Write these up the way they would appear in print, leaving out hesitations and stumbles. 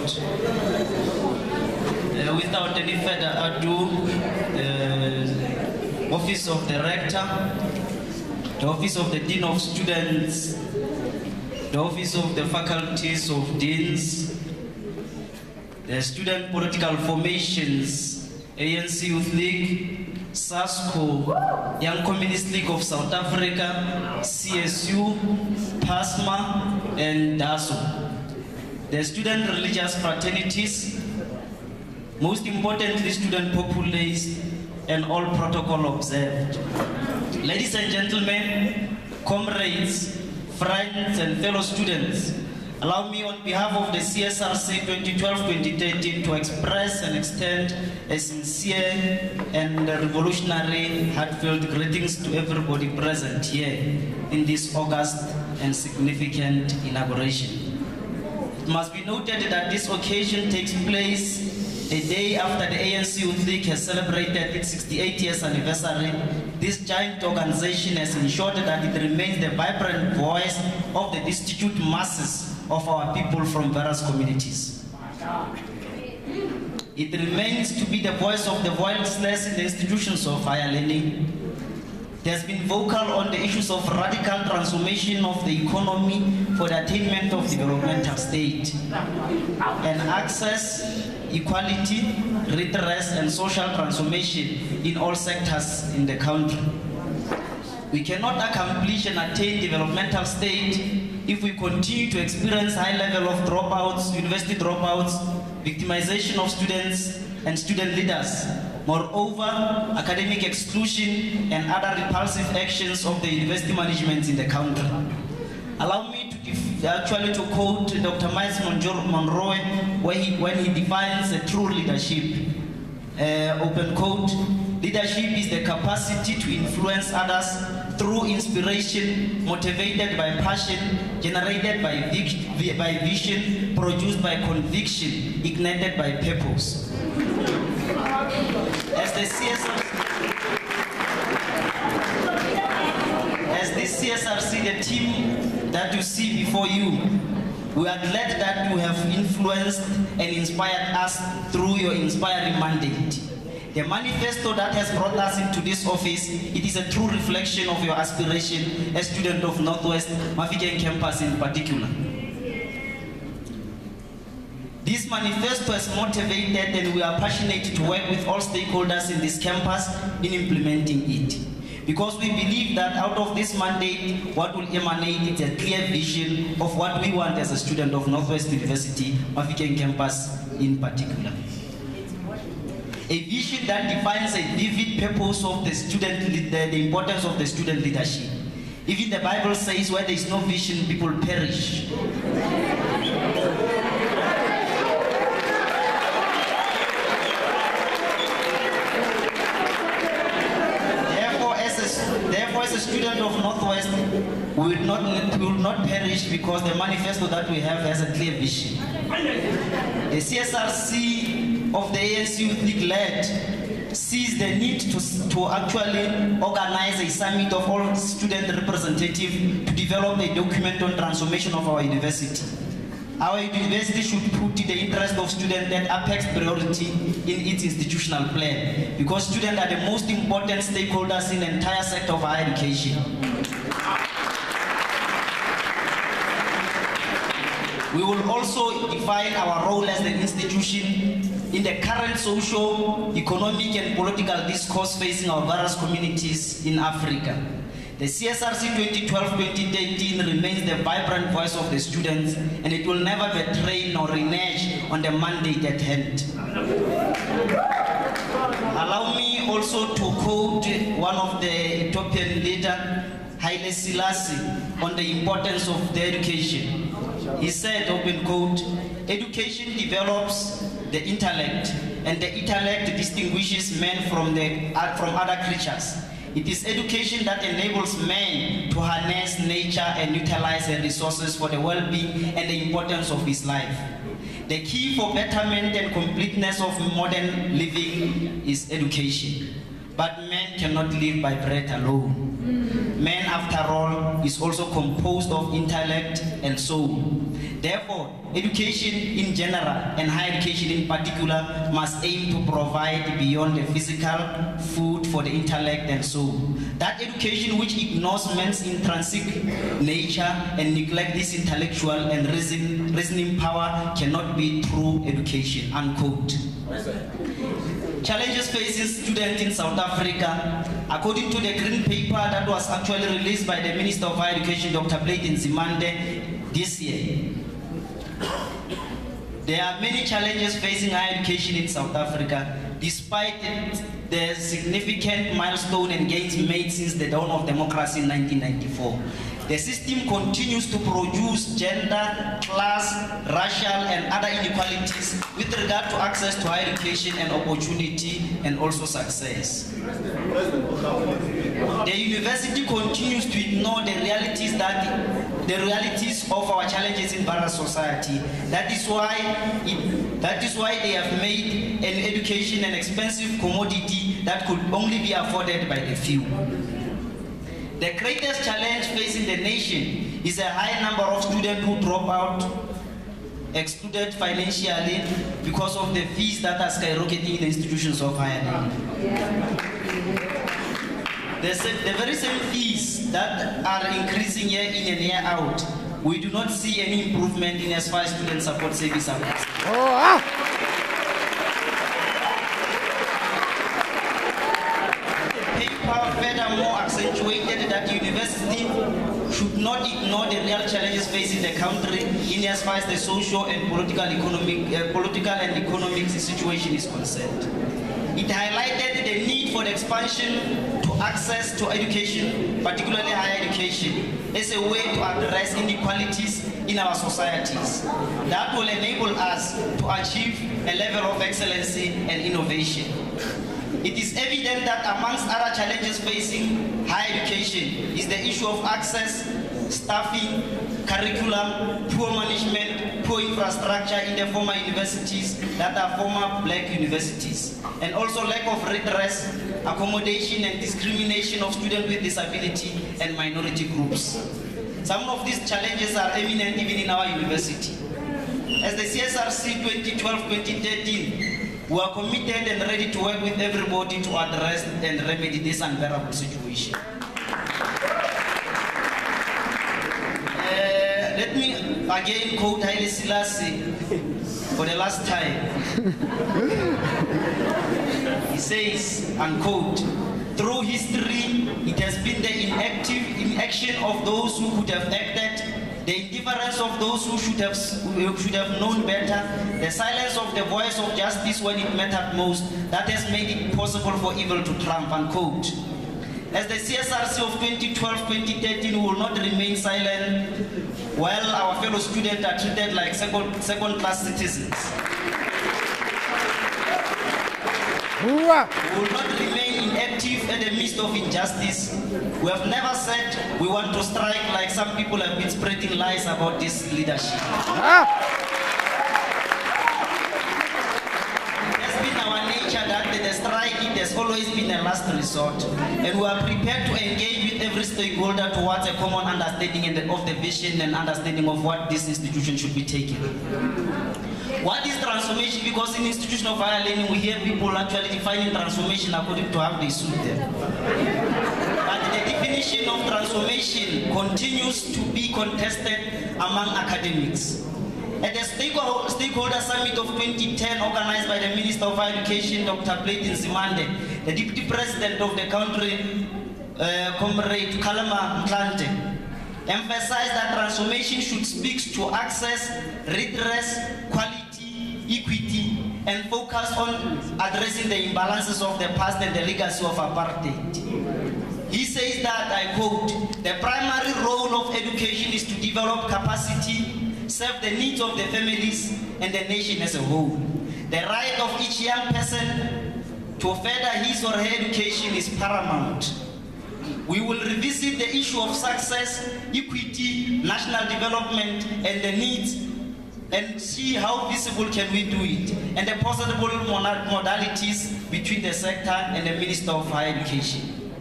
short. Without any further ado, the Office of the Rector, the Office of the Dean of Students, the Office of the Faculties of Deans, the Student Political Formations, ANC Youth League, SASCO, Young Communist League of South Africa, CSU, PASMA, and DASO. The student religious fraternities, most importantly student populace, and all protocol observed. Ladies and gentlemen, comrades, friends, and fellow students, allow me on behalf of the CSRC 2012-2013 to express and extend a sincere and revolutionary heartfelt greetings to everybody present here in this august and significant inauguration. It must be noted that this occasion takes place a day after the ANC Youth League has celebrated its 68 years anniversary. This giant organization has ensured that it remains the vibrant voice of the destitute masses of our people from various communities. It remains to be the voice of the voiceless in the institutions of higher learning. It has been vocal on the issues of radical transformation of the economy for the attainment of developmental state and access, equality, redress, and social transformation in all sectors in the country. We cannot accomplish and attain developmental state if we continue to experience high level of dropouts, university dropouts, victimization of students and student leaders. Moreover, academic exclusion and other repulsive actions of the university management in the country. Allow me to quote Dr. Miles Monroe when he defines a true leadership. Open quote, leadership is the capacity to influence others through inspiration, motivated by passion, generated by vision, produced by conviction, ignited by purpose. As the CSRC, the team that you see before you, we are glad that you have influenced and inspired us through your inspiring mandate. The manifesto that has brought us into this office, it is a true reflection of your aspiration as student of Northwest Mafikeng Campus in particular. This manifesto has motivated, and we are passionate to work with all stakeholders in this campus in implementing it. Because we believe that out of this mandate, what will emanate is a clear vision of what we want as a student of Northwest University, Mafikeng Campus in particular. A vision that defines a vivid purpose of the student, the importance of the student leadership. Even the Bible says where there is no vision, people perish. Therefore, as a student of Northwest, we will not perish because the manifesto that we have has a clear vision. The CSRC of the ANC Youth League led sees the need to actually organize a summit of all student representatives to develop a document on transformation of our university. Our university should put the interest of students at apex priority in its institutional plan, because students are the most important stakeholders in the entire sector of higher education. We will also define our role as an institution in the current social, economic, and political discourse facing our various communities in Africa. The CSRC 2012-2013 remains the vibrant voice of the students, and it will never betray nor renege on the mandate at hand. Allow me also to quote one of the Ethiopian leader, Haile Selassie, on the importance of the education. He said, open quote, education develops the intellect, and the intellect distinguishes men from other creatures. It is education that enables men to harness nature and utilize their resources for the well-being and the importance of his life. The key for betterment and completeness of modern living is education. But men cannot live by bread alone. Man, after all, is also composed of intellect and soul. Therefore, education in general and higher education in particular must aim to provide beyond the physical food for the intellect and soul. That education which ignores man's intrinsic nature and neglects this intellectual and reasoning power cannot be true education, unquote. Challenges facing students in South Africa, according to the green paper that was actually released by the Minister of Higher Education, Dr. President Nzimande, this year. There are many challenges facing higher education in South Africa, despite the significant milestone and gains made since the dawn of democracy in 1994. The system continues to produce gender, class, racial, and other inequalities with regard to access to higher education and opportunity and also success. The university continues to ignore the realities of our challenges in various society. That is why they have made an education an expensive commodity that could only be afforded by the few. The greatest challenge facing the nation is a high number of students who drop out, excluded financially because of the fees that are skyrocketing in the institutions of higher learning. The very same fees that are increasing year in and year out, we do not see any improvement in as far as student support service are concerned. Furthermore accentuated that the university should not ignore the real challenges facing the country in as far as the social and political and economic situation is concerned. It highlighted the need for the expansion to access to education, particularly higher education, as a way to address inequalities in our societies. That will enable us to achieve a level of excellency and innovation. It is evident that amongst other challenges facing higher education is the issue of access, staffing, curriculum, poor management, poor infrastructure in the former universities that are former black universities, and also lack of redress, accommodation and discrimination of students with disability and minority groups. Some of these challenges are eminent even in our university. As the CSRC 2012-2013, we are committed and ready to work with everybody to address and remedy this unbearable situation. Let me again quote Haile Selassie for the last time. He says, unquote, "Through history, it has been the inaction of those who could have acted, the indifference of those who should have known better, the silence of the voice of justice when it mattered most, that has made it possible for evil to triumph," unquote. As the CSRC of 2012-2013 will not remain silent while our fellow students are treated like second-class citizens. We will not remain inactive in the midst of injustice. We have never said we want to strike like some people have been spreading lies about this leadership. It has been our nature that the strike has always been a last resort, and we are prepared to engage with every stakeholder towards a common understanding of the vision and understanding of what this institution should be taking. What is transformation? Because in the institution of higher learning, we hear people actually defining transformation according to how they suit them. But the definition of transformation continues to be contested among academics. At the Stakeholder Summit of 2010, organized by the Minister of Higher Education, Dr. President Nzimande, the Deputy President of the country, Comrade Kalama Mtlante, emphasized that transformation should speak to access, redress, quality, equity, and focus on addressing the imbalances of the past and the legacy of apartheid. He says that, I quote, "The primary role of education is to develop capacity, serve the needs of the families and the nation as a whole. The right of each young person to further his or her education is paramount. We will revisit the issue of success, equity, national development, and the needs, and see how feasible can we do it, and the possible modalities between the sector and the Minister of Higher Education.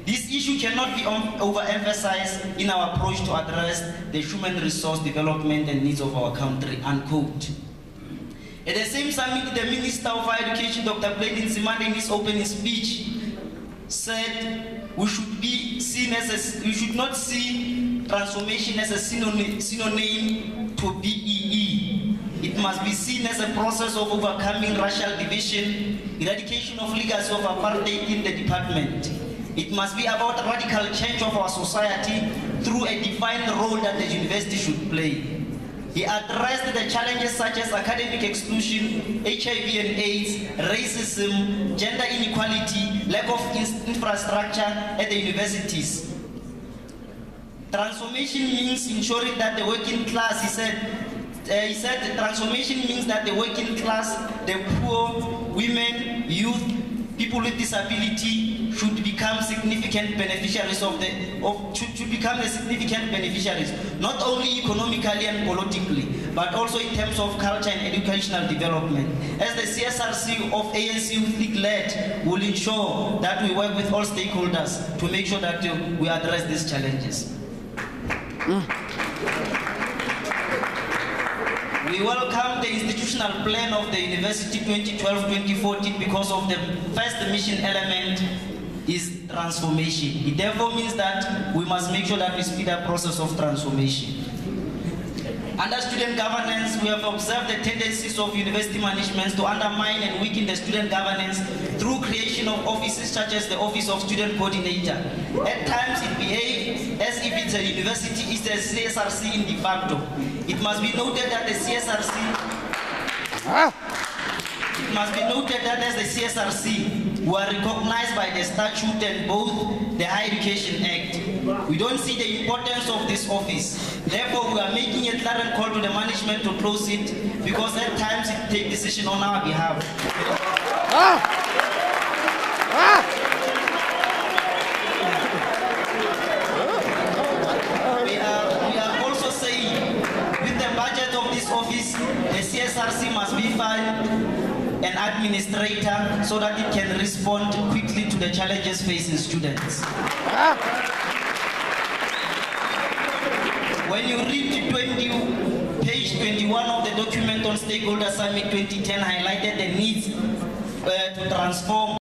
This issue cannot be overemphasized in our approach to address the human resource development and needs of our country, unquote. At the same summit, the Minister of Higher Education, Dr. Blade Nzimande, in his opening speech, said we should not see transformation as a synonym to BEE. It must be seen as a process of overcoming racial division, eradication of legacy of apartheid in the department. It must be about radical change of our society through a defined role that the university should play. He addressed the challenges such as academic exclusion, HIV and AIDS, racism, gender inequality, lack of infrastructure at the universities. Transformation means ensuring that the working class, he said transformation means that the working class, the poor, women, youth, people with disability should become significant beneficiaries should become the significant beneficiaries, not only economically and politically, but also in terms of culture and educational development. As the CSRC of ANC Youth League led will ensure that we work with all stakeholders to make sure that we address these challenges. We welcome the institutional plan of the University 2012-2014 because of the first mission element is transformation. It therefore means that we must make sure that we speed up the process of transformation. Under student governance, we have observed the tendencies of university managements to undermine and weaken the student governance through creation of offices such as the Office of Student Coordinator. At times it behaves as if it's a university, it's a CSRC in de facto. It must be noted that the CSRC It must be noted that as the CSRC, we are recognized by the statute and both the Higher Education Act. We don't see the importance of this office. Therefore, we are making a clear call to the management to close it because at times it takes decision on our behalf. We are also saying with the budget of this office, the CSRC must be found an administrator so that it can respond quickly to the challenges facing students. When you read page 21 of the document on Stakeholder Summit 2010 highlighted the needs to transform